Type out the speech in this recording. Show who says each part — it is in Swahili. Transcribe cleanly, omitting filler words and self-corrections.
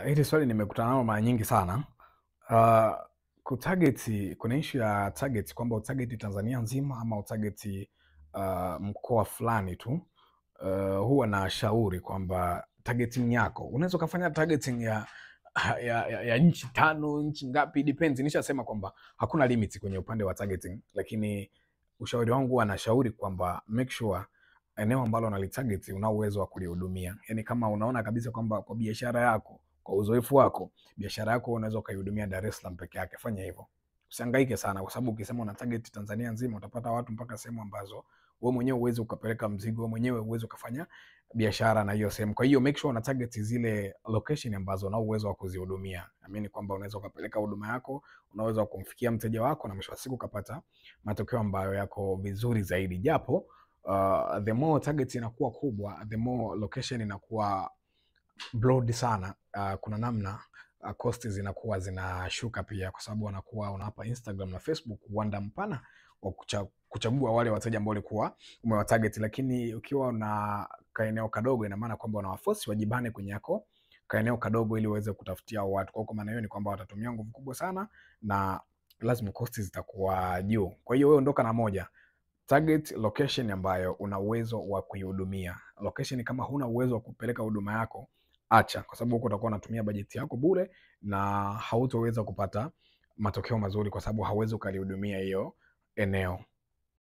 Speaker 1: Hili swali nimekutana nalo mara nyingi sana. Ah, Kutarget, kuna issue ya target kwamba utarget Tanzania nzima ama utarget mkoa fulani tu. Huwa nashauri kwamba targeting yako unaweza ukafanya targeting ya nchi tano, nchi ngapi, depends. Nishasema kwamba hakuna limit kwenye upande wa targeting, lakini ushauri wangu huwa nashauri kwamba make sure eneo ambalo unalitarget una uwezo wa kulihudumia. Yaani kama unaona kabisa kwamba kwa biashara yako, kwa uzoefu wako, biashara yako unaweza ukaihudumia Dar es Salaam peke yake, fanya hivyo. Usihangaike sana, kwa sababu ukisema una target Tanzania nzima utapata watu mpaka sehemu ambazo wewe mwenyewe uweze ukapeleka mzigo, wewe mwenyewe uweze ukafanya biashara na hiyo sehemu. Kwa hiyo make sure una target zile location ambazo una uwezo wa kuzihudumia. Naamini kwamba unaweza ukapeleka huduma yako, unaweza kumfikia mteja wako na mwisho wa siku ukapata matokeo ambayo yako vizuri zaidi. Japo the more target inakuwa kubwa, the more location inakuwa broad sana. Kuna namna cost zinakuwa zinashuka pia, kwa sababu wanakuwa unawapa Instagram na Facebook uwanda mpana wa kuchagua wale wateja ambao walikuwa umewatarget. Lakini ukiwa na kaeneo kadogo, ina maana kwamba unawaforce wajibane kwenye yako kaeneo kadogo ili waweze kutafutia watu. Kwa maana hiyo ni kwamba watatumia nguvu kubwa sana na lazima cost zitakuwa juu. Kwa hiyo wewe ondoka na moja: target location ambayo una uwezo wa kuihudumia. Location kama huna uwezo wa kupeleka huduma yako, acha, kwa sababu huko utakuwa unatumia bajeti yako bure na hautoweza kupata matokeo mazuri, kwa sababu hauwezi ukalihudumia hiyo eneo.